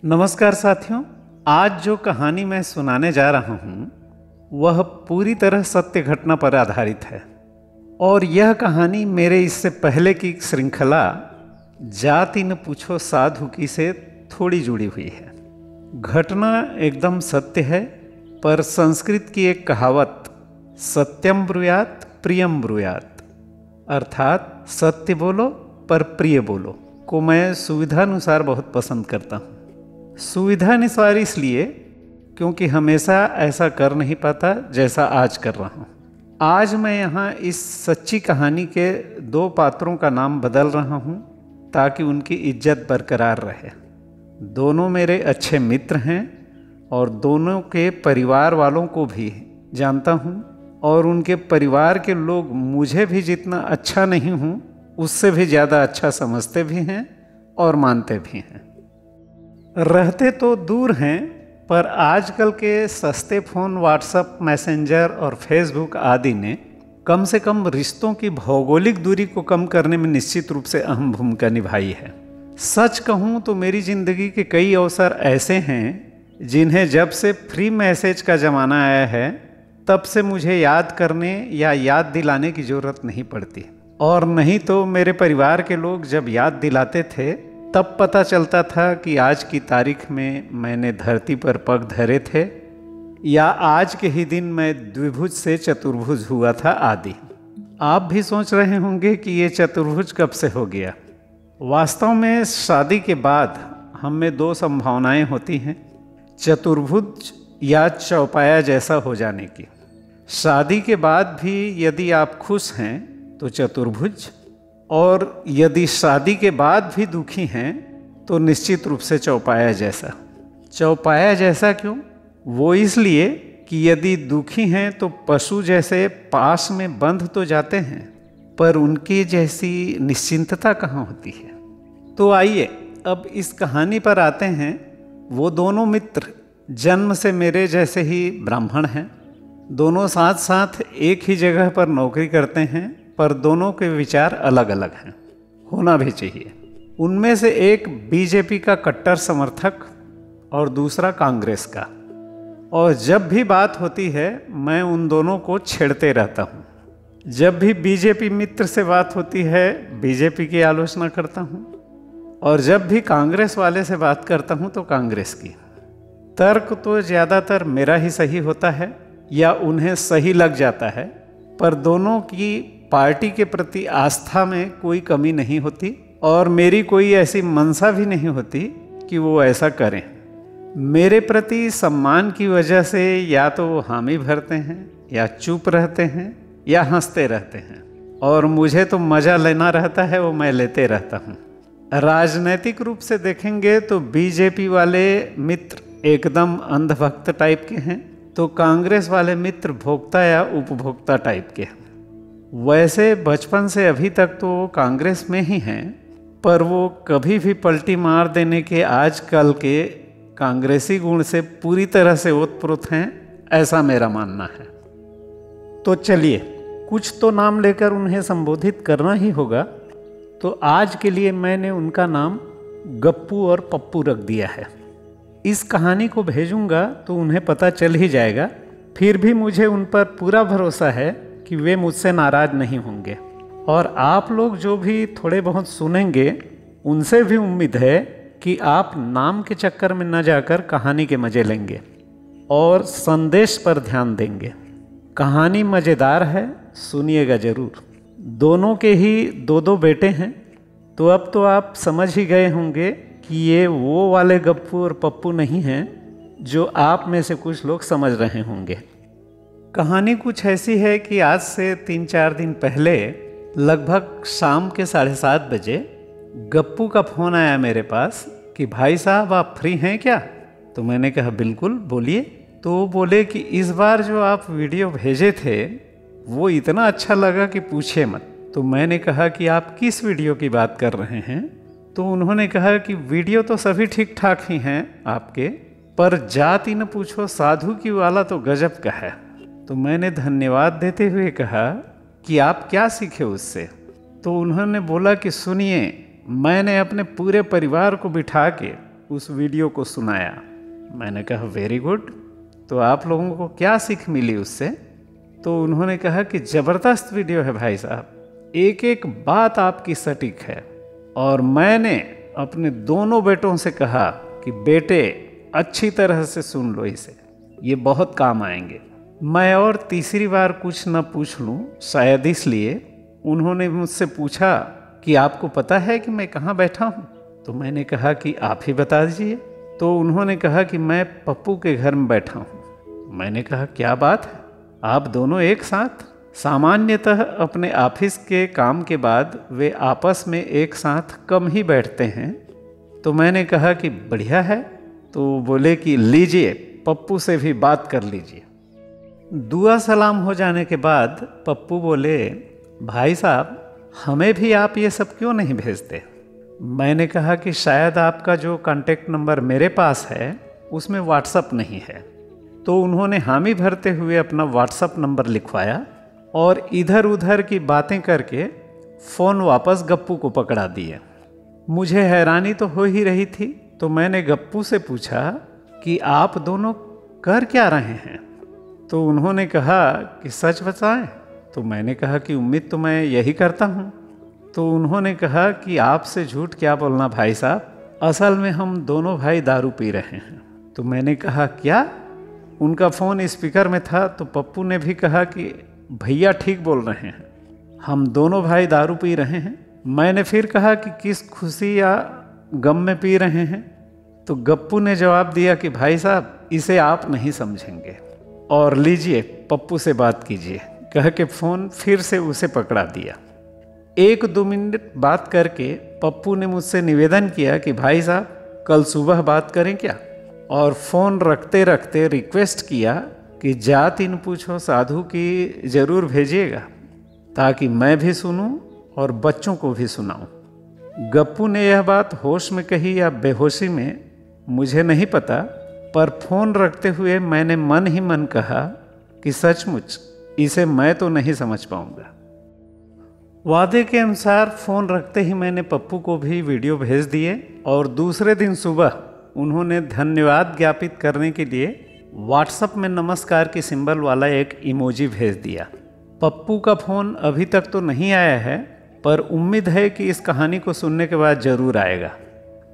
नमस्कार साथियों। आज जो कहानी मैं सुनाने जा रहा हूँ वह पूरी तरह सत्य घटना पर आधारित है और यह कहानी मेरे इससे पहले की श्रृंखला जाति न पूछो साधु की से थोड़ी जुड़ी हुई है। घटना एकदम सत्य है, पर संस्कृत की एक कहावत सत्यम ब्रूयात प्रियम ब्रूयात अर्थात सत्य बोलो पर प्रिय बोलो को मैं सुविधानुसार बहुत पसंद करता हूँ। सुविधानुसार इसलिए क्योंकि हमेशा ऐसा कर नहीं पाता जैसा आज कर रहा हूँ। आज मैं यहाँ इस सच्ची कहानी के दो पात्रों का नाम बदल रहा हूँ ताकि उनकी इज्जत बरकरार रहे। दोनों मेरे अच्छे मित्र हैं और दोनों के परिवार वालों को भी जानता हूँ और उनके परिवार के लोग मुझे भी जितना अच्छा नहीं हूँ उससे भी ज़्यादा अच्छा समझते भी हैं और मानते भी हैं। रहते तो दूर हैं, पर आजकल के सस्ते फ़ोन व्हाट्सएप, मैसेंजर और फेसबुक आदि ने कम से कम रिश्तों की भौगोलिक दूरी को कम करने में निश्चित रूप से अहम भूमिका निभाई है। सच कहूँ तो मेरी ज़िंदगी के कई अवसर ऐसे हैं जिन्हें जब से फ्री मैसेज का ज़माना आया है तब से मुझे याद करने या याद दिलाने की ज़रूरत नहीं पड़ती, और नहीं तो मेरे परिवार के लोग जब याद दिलाते थे तब पता चलता था कि आज की तारीख में मैंने धरती पर पग धरे थे या आज के ही दिन मैं द्विभुज से चतुर्भुज हुआ था आदि। आप भी सोच रहे होंगे कि ये चतुर्भुज कब से हो गया। वास्तव में शादी के बाद हम में दो संभावनाएं होती हैं, चतुर्भुज या चौपाया जैसा हो जाने की। शादी के बाद भी यदि आप खुश हैं तो चतुर्भुज, और यदि शादी के बाद भी दुखी हैं तो निश्चित रूप से चौपाया जैसा। चौपाया जैसा क्यों? वो इसलिए कि यदि दुखी हैं तो पशु जैसे पास में बंध तो जाते हैं, पर उनकी जैसी निश्चिंतता कहाँ होती है। तो आइए अब इस कहानी पर आते हैं। वो दोनों मित्र जन्म से मेरे जैसे ही ब्राह्मण हैं, दोनों साथ साथ एक ही जगह पर नौकरी करते हैं, पर दोनों के विचार अलग अलग हैं, होना भी चाहिए। उनमें से एक बीजेपी का कट्टर समर्थक और दूसरा कांग्रेस का, और जब भी बात होती है मैं उन दोनों को छेड़ते रहता हूँ। जब भी बीजेपी मित्र से बात होती है बीजेपी की आलोचना करता हूँ, और जब भी कांग्रेस वाले से बात करता हूँ तो कांग्रेस की। तर्क तो ज़्यादातर मेरा ही सही होता है या उन्हें सही लग जाता है, पर दोनों की पार्टी के प्रति आस्था में कोई कमी नहीं होती और मेरी कोई ऐसी मंशा भी नहीं होती कि वो ऐसा करें। मेरे प्रति सम्मान की वजह से या तो वो हामी भरते हैं या चुप रहते हैं या हंसते रहते हैं, और मुझे तो मज़ा लेना रहता है, वो मैं लेते रहता हूँ। राजनैतिक रूप से देखेंगे तो बीजेपी वाले मित्र एकदम अंधभक्त टाइप के हैं, तो कांग्रेस वाले मित्र भोक्ता या उपभोक्ता टाइप के हैं। वैसे बचपन से अभी तक तो वो कांग्रेस में ही हैं, पर वो कभी भी पलटी मार देने के आजकल के कांग्रेसी गुण से पूरी तरह से ओतप्रोत हैं, ऐसा मेरा मानना है। तो चलिए कुछ तो नाम लेकर उन्हें संबोधित करना ही होगा, तो आज के लिए मैंने उनका नाम गप्पू और पप्पू रख दिया है। इस कहानी को भेजूंगा तो उन्हें पता चल ही जाएगा। फिर भी मुझे उन पर पूरा भरोसा है कि वे मुझसे नाराज़ नहीं होंगे, और आप लोग जो भी थोड़े बहुत सुनेंगे उनसे भी उम्मीद है कि आप नाम के चक्कर में न जाकर कहानी के मज़े लेंगे और संदेश पर ध्यान देंगे। कहानी मज़ेदार है, सुनिएगा ज़रूर। दोनों के ही दो दो बेटे हैं, तो अब तो आप समझ ही गए होंगे कि ये वो वाले गप्पू और पप्पू नहीं हैं जो आप में से कुछ लोग समझ रहे होंगे। कहानी कुछ ऐसी है कि आज से 3-4 दिन पहले लगभग शाम के 7:30 बजे गप्पू का फ़ोन आया मेरे पास कि भाई साहब आप फ्री हैं क्या? तो मैंने कहा बिल्कुल, बोलिए। तो वो बोले कि इस बार जो आप वीडियो भेजे थे वो इतना अच्छा लगा कि पूछे मत। तो मैंने कहा कि आप किस वीडियो की बात कर रहे हैं? तो उन्होंने कहा कि वीडियो तो सभी ठीक ठाक ही हैं आपके, पर जाति न पूछो साधु की वाला तो गजब का है। तो मैंने धन्यवाद देते हुए कहा कि आप क्या सीखे उससे? तो उन्होंने बोला कि सुनिए, मैंने अपने पूरे परिवार को बिठा के उस वीडियो को सुनाया। मैंने कहा वेरी गुड, तो आप लोगों को क्या सीख मिली उससे? तो उन्होंने कहा कि ज़बरदस्त वीडियो है भाई साहब, एक एक बात आपकी सटीक है। और मैंने अपने दोनों बेटों से कहा कि बेटे अच्छी तरह से सुन लो इसे, ये बहुत काम आएंगे। मैं और तीसरी बार कुछ न पूछ लूँ शायद इसलिए उन्होंने मुझसे पूछा कि आपको पता है कि मैं कहाँ बैठा हूँ? तो मैंने कहा कि आप ही बता दीजिए। तो उन्होंने कहा कि मैं पप्पू के घर में बैठा हूँ। मैंने कहा क्या बात है, आप दोनों एक साथ? सामान्यतः अपने ऑफिस के काम के बाद वे आपस में एक साथ कम ही बैठते हैं। तो मैंने कहा कि बढ़िया है। तो बोले कि लीजिए पप्पू से भी बात कर लीजिए। दुआ सलाम हो जाने के बाद पप्पू बोले, भाई साहब हमें भी आप ये सब क्यों नहीं भेजते? मैंने कहा कि शायद आपका जो कांटेक्ट नंबर मेरे पास है उसमें व्हाट्सअप नहीं है। तो उन्होंने हामी भरते हुए अपना व्हाट्सअप नंबर लिखवाया और इधर उधर की बातें करके फ़ोन वापस गप्पू को पकड़ा दिए। मुझे हैरानी तो हो ही रही थी, तो मैंने गप्पू से पूछा कि आप दोनों कर क्या रहे हैं? तो उन्होंने कहा कि सच बताएं? तो मैंने कहा कि उम्मीद तो मैं यही करता हूँ। तो उन्होंने कहा कि आपसे झूठ क्या बोलना भाई साहब, असल में हम दोनों भाई दारू पी रहे हैं। तो मैंने कहा क्या? उनका फ़ोन स्पीकर में था, तो पप्पू ने भी कहा कि भैया ठीक बोल रहे हैं, हम दोनों भाई दारू पी रहे हैं। मैंने फिर कहा कि किस खुशी या गम में पी रहे हैं? तो गप्पू ने जवाब दिया कि भाई साहब इसे आप नहीं समझेंगे, और लीजिए पप्पू से बात कीजिए, कह के फ़ोन फिर से उसे पकड़ा दिया। 1-2 मिनट बात करके पप्पू ने मुझसे निवेदन किया कि भाई साहब कल सुबह बात करें क्या? और फ़ोन रखते रखते रिक्वेस्ट किया कि जात इन पूछो साधु की ज़रूर भेजिएगा, ताकि मैं भी सुनूं और बच्चों को भी सुनाऊं। गप्पू ने यह बात होश में कही या बेहोशी में मुझे नहीं पता, पर फ़ोन रखते हुए मैंने मन ही मन कहा कि सचमुच इसे मैं तो नहीं समझ पाऊंगा। वादे के अनुसार फ़ोन रखते ही मैंने पप्पू को भी वीडियो भेज दिए और दूसरे दिन सुबह उन्होंने धन्यवाद ज्ञापित करने के लिए व्हाट्सएप में नमस्कार की सिंबल वाला एक इमोजी भेज दिया। पप्पू का फ़ोन अभी तक तो नहीं आया है, पर उम्मीद है कि इस कहानी को सुनने के बाद ज़रूर आएगा।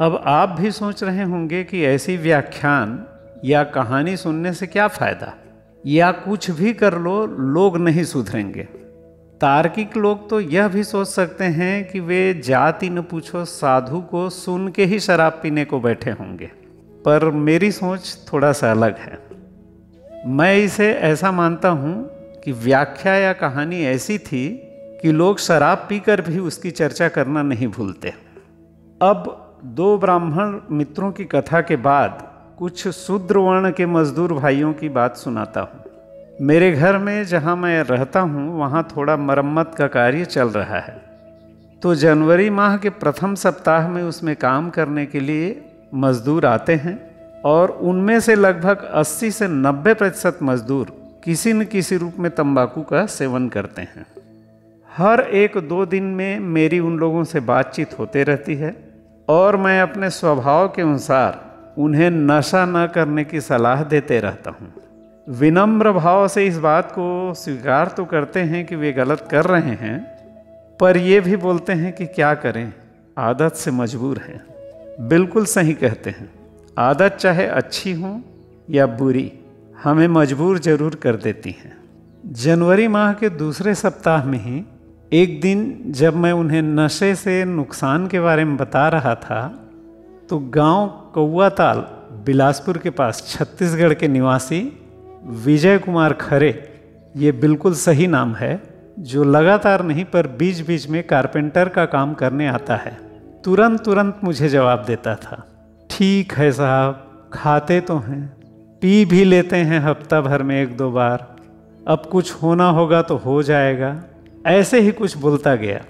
अब आप भी सोच रहे होंगे कि ऐसी व्याख्यान या कहानी सुनने से क्या फ़ायदा, या कुछ भी कर लो लोग नहीं सुधरेंगे। तार्किक लोग तो यह भी सोच सकते हैं कि वे जाति न पूछो साधु को सुन के ही शराब पीने को बैठे होंगे, पर मेरी सोच थोड़ा सा अलग है। मैं इसे ऐसा मानता हूँ कि व्याख्या या कहानी ऐसी थी कि लोग शराब पीकर भी उसकी चर्चा करना नहीं भूलते। अब 2 ब्राह्मण मित्रों की कथा के बाद कुछ शूद्र वर्ण के मजदूर भाइयों की बात सुनाता हूँ। मेरे घर में जहाँ मैं रहता हूँ वहाँ थोड़ा मरम्मत का कार्य चल रहा है। तो जनवरी माह के प्रथम सप्ताह में उसमें काम करने के लिए मजदूर आते हैं, और उनमें से लगभग 80 से 90% मजदूर किसी न किसी रूप में तंबाकू का सेवन करते हैं। हर 1-2 दिन में मेरी उन लोगों से बातचीत होते रहती है, और मैं अपने स्वभाव के अनुसार उन्हें नशा न करने की सलाह देते रहता हूँ। विनम्र भाव से इस बात को स्वीकार तो करते हैं कि वे गलत कर रहे हैं, पर ये भी बोलते हैं कि क्या करें, आदत से मजबूर हैं। बिल्कुल सही कहते हैं, आदत चाहे अच्छी हो या बुरी हमें मजबूर जरूर कर देती हैं। जनवरी माह के दूसरे सप्ताह में ही एक दिन जब मैं उन्हें नशे से नुकसान के बारे में बता रहा था, तो गांव कौआताल बिलासपुर के पास छत्तीसगढ़ के निवासी विजय कुमार खरे, ये बिल्कुल सही नाम है, जो लगातार नहीं पर बीच बीच में कारपेंटर का काम करने आता है, तुरंत मुझे जवाब देता था, ठीक है साहब, खाते तो हैं, पी भी लेते हैं हफ्ता भर में 1-2 बार, अब कुछ होना होगा तो हो जाएगा। ऐसे ही कुछ बोलता गया,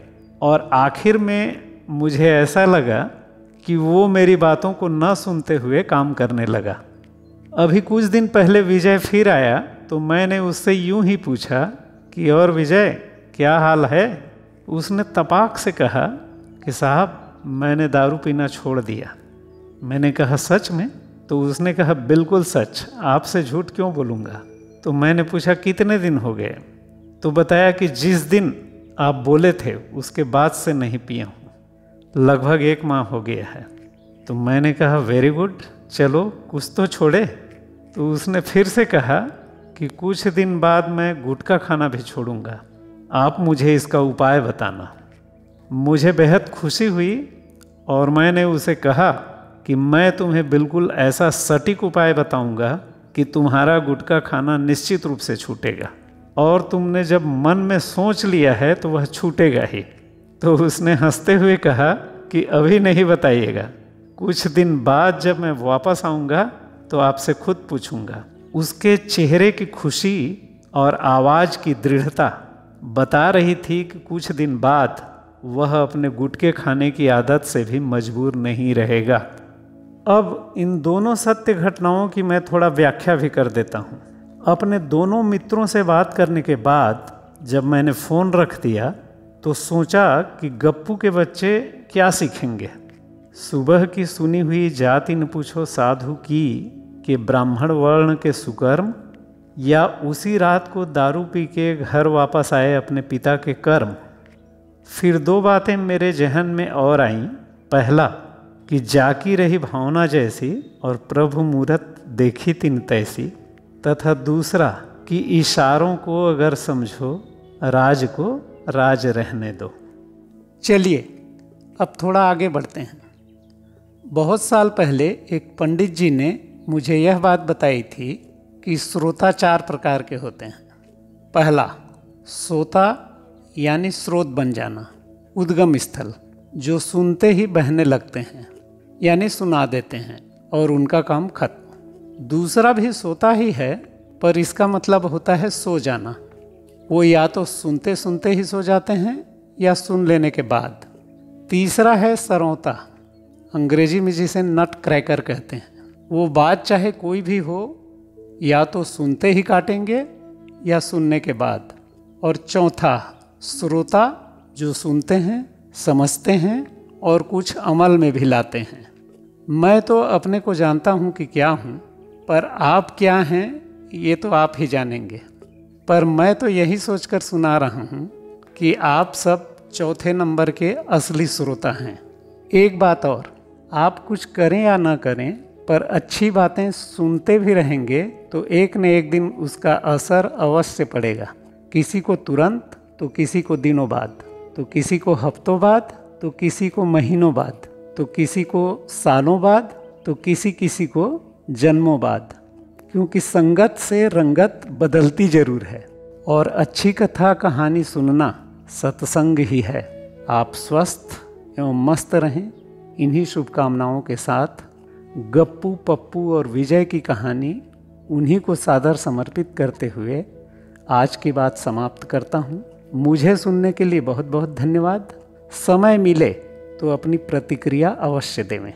और आखिर में मुझे ऐसा लगा कि वो मेरी बातों को न सुनते हुए काम करने लगा। अभी कुछ दिन पहले विजय फिर आया, तो मैंने उससे यूं ही पूछा कि और विजय क्या हाल है? उसने तपाक से कहा कि साहब मैंने दारू पीना छोड़ दिया। मैंने कहा सच में? तो उसने कहा बिल्कुल सच, आपसे झूठ क्यों बोलूँगा। तो मैंने पूछा कितने दिन हो गए? तो बताया कि जिस दिन आप बोले थे उसके बाद से नहीं पिया हूँ, लगभग 1 माह हो गया है। तो मैंने कहा वेरी गुड, चलो कुछ तो छोड़े। तो उसने फिर से कहा कि कुछ दिन बाद मैं गुटखा खाना भी छोड़ूंगा, आप मुझे इसका उपाय बताना। मुझे बेहद खुशी हुई और मैंने उसे कहा कि मैं तुम्हें बिल्कुल ऐसा सटीक उपाय बताऊंगा कि तुम्हारा गुटखा खाना निश्चित रूप से छूटेगा, और तुमने जब मन में सोच लिया है तो वह छूटेगा ही। तो उसने हंसते हुए कहा कि अभी नहीं बताइएगा, कुछ दिन बाद जब मैं वापस आऊँगा तो आपसे खुद पूछूंगा। उसके चेहरे की खुशी और आवाज़ की दृढ़ता बता रही थी कि कुछ दिन बाद वह अपने गुटखे खाने की आदत से भी मजबूर नहीं रहेगा। अब इन दोनों सत्य घटनाओं की मैं थोड़ा व्याख्या भी कर देता हूँ। अपने दोनों मित्रों से बात करने के बाद जब मैंने फ़ोन रख दिया तो सोचा कि गप्पू के बच्चे क्या सीखेंगे। सुबह की सुनी हुई जाति न पूछो साधु की कि ब्राह्मण वर्ण के सुकर्म, या उसी रात को दारू पी के घर वापस आए अपने पिता के कर्म। फिर 2 बातें मेरे जहन में और आईं। पहला कि जाकी रही भावना जैसी और प्रभु मूरत देखी तिन तैसी, तथा दूसरा कि इशारों को अगर समझो राज को राज रहने दो। चलिए अब थोड़ा आगे बढ़ते हैं। बहुत साल पहले एक पंडित जी ने मुझे यह बात बताई थी कि श्रोता 4 प्रकार के होते हैं। पहला, श्रोता यानी स्रोत बन जाना, उद्गम स्थल, जो सुनते ही बहने लगते हैं यानी सुना देते हैं और उनका काम खत्म। दूसरा भी श्रोता ही है, पर इसका मतलब होता है सो जाना। वो या तो सुनते सुनते ही सो जाते हैं या सुन लेने के बाद। तीसरा है सरौता, अंग्रेजी में जिसे नट क्रैकर कहते हैं। वो बात चाहे कोई भी हो, या तो सुनते ही काटेंगे या सुनने के बाद। और चौथा श्रोता, जो सुनते हैं, समझते हैं और कुछ अमल में भी लाते हैं। मैं तो अपने को जानता हूँ कि क्या हूँ, पर आप क्या हैं ये तो आप ही जानेंगे। पर मैं तो यही सोचकर सुना रहा हूँ कि आप सब चौथे नंबर के असली श्रोता हैं। एक बात और, आप कुछ करें या ना करें, पर अच्छी बातें सुनते भी रहेंगे तो एक न एक दिन उसका असर अवश्य पड़ेगा। किसी को तुरंत, तो किसी को दिनों बाद, तो किसी को हफ्तों बाद, तो किसी को महीनों बाद, तो किसी को सालों बाद, तो किसी को जन्मों बाद। क्योंकि संगत से रंगत बदलती जरूर है, और अच्छी कथा कहानी सुनना सत्संग ही है। आप स्वस्थ एवं मस्त रहें, इन्हीं शुभकामनाओं के साथ गप्पू, पप्पू और विजय की कहानी उन्हीं को सादर समर्पित करते हुए आज की बात समाप्त करता हूँ। मुझे सुनने के लिए बहुत बहुत धन्यवाद। समय मिले तो अपनी प्रतिक्रिया अवश्य देवें।